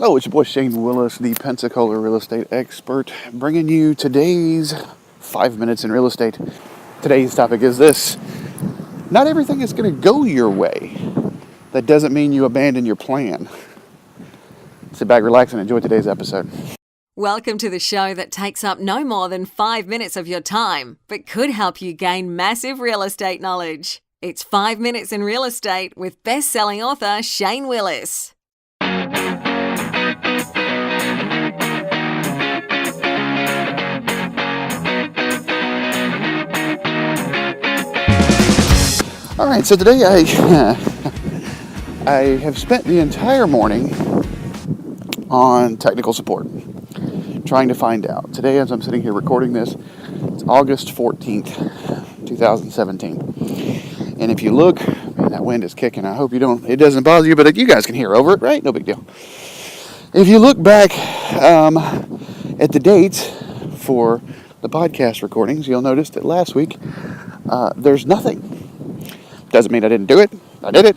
Hello, it's your boy Shane Willis, the Pensacola real estate expert, bringing you today's 5 minutes in real estate. Today's topic is this: not everything is going to go your way. That doesn't mean you abandon your plan. Sit back, relax, and enjoy today's episode. Welcome to the show that takes up no more than 5 minutes of your time, but could help you gain massive real estate knowledge. It's 5 minutes in real estate with best-selling author Shane Willis. All right, so today I have spent the entire morning on technical support, trying to find out. Today, as I'm sitting here recording this, it's August 14th, 2017. And if you look, man, that wind is kicking. I hope it doesn't bother you, but you guys can hear over it, right? No big deal. If you look back at the dates for the podcast recordings, you'll notice that last week there's nothing. Doesn't mean I didn't do it. I did it.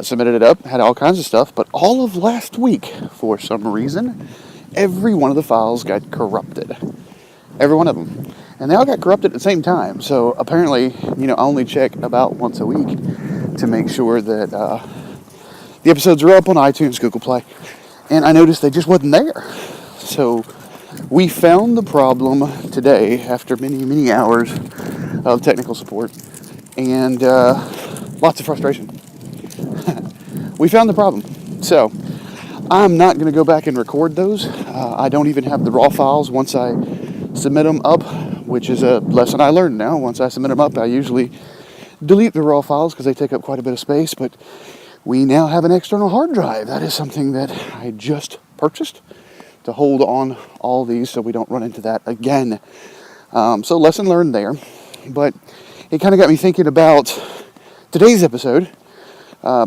Submitted it up, had all kinds of stuff, but all of last week, for some reason, every one of the files got corrupted. Every one of them. And they all got corrupted at the same time. So apparently, I only check about once a week to make sure that the episodes are up on iTunes, Google Play. And I noticed they just wasn't there. So we found the problem today after many, many hours of technical support and lots of frustration. We found the problem. So I'm not going to go back and record those. I don't even have the raw files once I submit them up, which is a lesson I learned now. Once I submit them up, I usually delete the raw files because they take up quite a bit of space, but we now have an external hard drive. That is something that I just purchased to hold on all these so we don't run into that again. So lesson learned there. But it kind of got me thinking about today's episode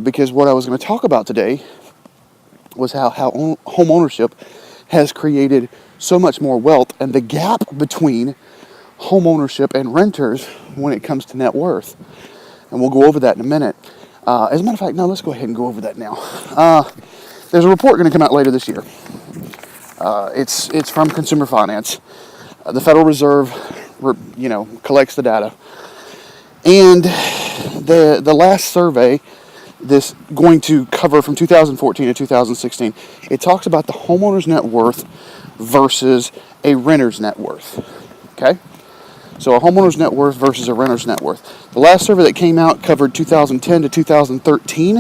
because what I was going to talk about today was how home ownership has created so much more wealth and the gap between home ownership and renters when it comes to net worth. And we'll go over that in a minute. As a matter of fact, no, let's go ahead and go over that now. There's a report going to come out later this year. It's from Consumer Finance. The Federal Reserve, collects the data. And the last survey, this going to cover from 2014 to 2016, it talks about the homeowner's net worth versus a renter's net worth. Okay? So a homeowner's net worth versus a renter's net worth. The last survey that came out covered 2010 to 2013.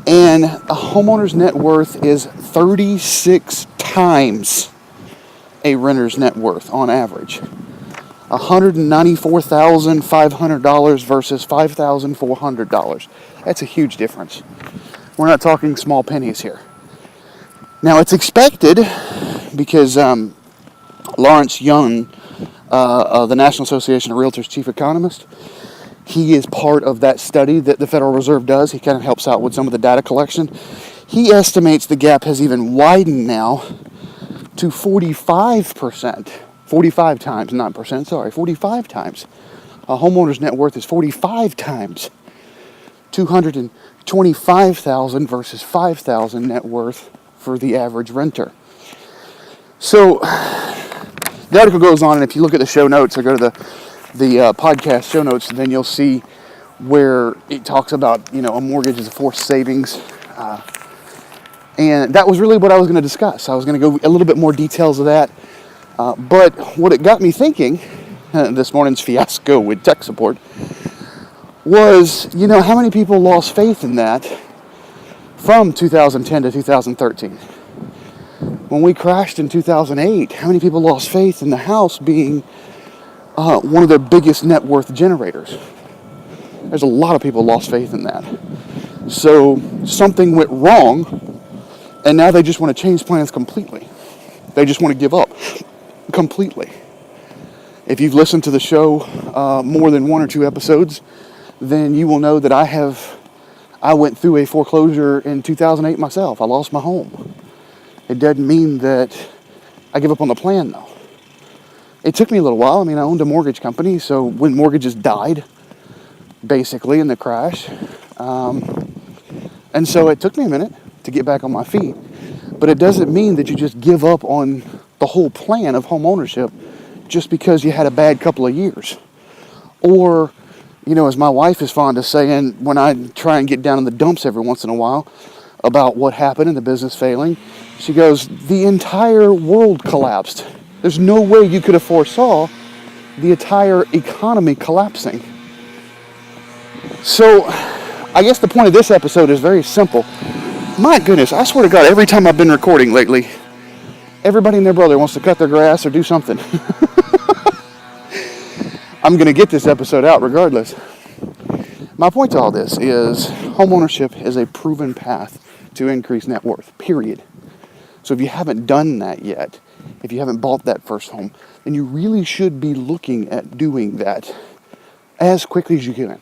And a homeowner's net worth is 36 times a renter's net worth on average. $194,500 versus $5,400. That's a huge difference. We're not talking small pennies here. Now, it's expected because Lawrence Young, the National Association of Realtors chief economist, he is part of that study that the Federal Reserve does. He kind of helps out with some of the data collection. He estimates the gap has even widened now to 45%. 45 times, not percent, sorry, 45 times. A homeowner's net worth is 45 times. $225,000 versus $5,000 net worth for the average renter. So the article goes on, and if you look at the show notes or go to the podcast show notes, then you'll see where it talks about, a mortgage as a forced savings. And that was really what I was going to discuss. I was going to go a little bit more details of that. But what it got me thinking, this morning's fiasco with tech support, was, how many people lost faith in that from 2010 to 2013? When we crashed in 2008, how many people lost faith in the house being one of their biggest net worth generators? There's a lot of people lost faith in that. So something went wrong, and now they just want to change plans completely. They just want to give up completely. If you've listened to the show more than one or two episodes, then you will know that I went through a foreclosure in 2008 myself. I lost my home. It doesn't mean that I give up on the plan, though. It took me a little while. I owned a mortgage company, so when mortgages died, basically, in the crash, and so it took me a minute. to get back on my feet. But it doesn't mean that you just give up on the whole plan of home ownership just because you had a bad couple of years. Or, as my wife is fond of saying when I try and get down in the dumps every once in a while about what happened in the business failing, she goes, the entire world collapsed. There's no way you could have foresaw the entire economy collapsing. So, I guess the point of this episode is very simple. My goodness, I swear to God, every time I've been recording lately, everybody and their brother wants to cut their grass or do something. I'm going to get this episode out regardless. My point to all this is homeownership is a proven path to increase net worth, period. So if you haven't done that yet, if you haven't bought that first home, then you really should be looking at doing that as quickly as you can.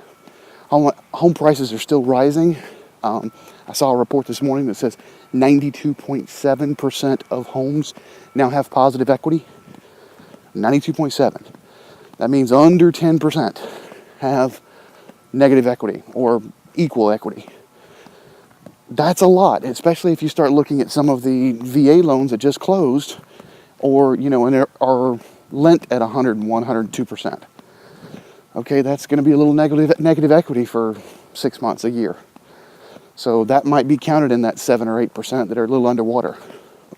Home prices are still rising. I saw a report this morning that says 92.7% of homes now have positive equity. 92.7. That means under 10% have negative equity or equal equity. That's a lot, especially if you start looking at some of the VA loans that just closed or, and are lent at 101, 102%. Okay, that's going to be a little negative equity for 6 months, a year. So that might be counted in that 7 or 8% that are a little underwater.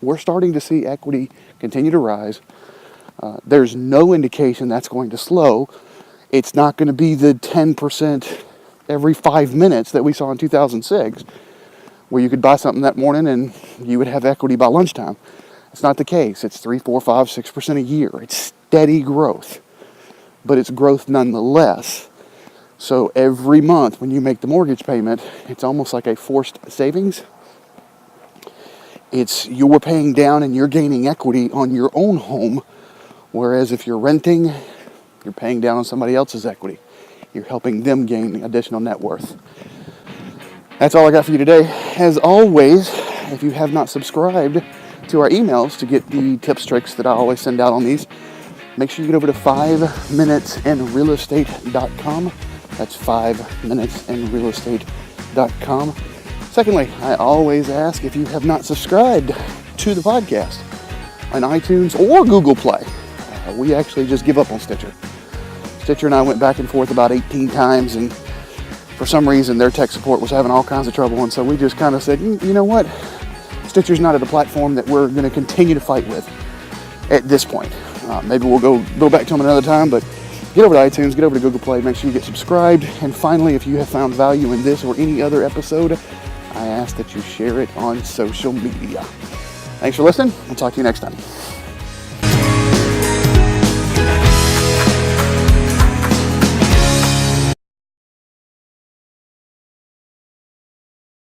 We're starting to see equity continue to rise. There's no indication that's going to slow. It's not going to be the 10% every 5 minutes that we saw in 2006, where you could buy something that morning and you would have equity by lunchtime. It's not the case. It's 3, 4, 5, 6% a year. It's steady growth, but it's growth nonetheless. So every month when you make the mortgage payment, it's almost like a forced savings. You're paying down and you're gaining equity on your own home, whereas if you're renting, you're paying down on somebody else's equity. You're helping them gain additional net worth. That's all I got for you today. As always, if you have not subscribed to our emails to get the tips, tricks that I always send out on these, make sure you get over to 5minutesinrealestate.com. That's 5minutesinrealestate.com. Secondly, I always ask if you have not subscribed to the podcast on iTunes or Google Play. We actually just give up on Stitcher. Stitcher and I went back and forth about 18 times, and for some reason their tech support was having all kinds of trouble, and so we just kind of said, you know what? Stitcher's not at a platform that we're going to continue to fight with at this point. Maybe we'll go back to them another time, but get over to iTunes, get over to Google Play, make sure you get subscribed. And finally, if you have found value in this or any other episode, I ask that you share it on social media. Thanks for listening. We'll talk to you next time.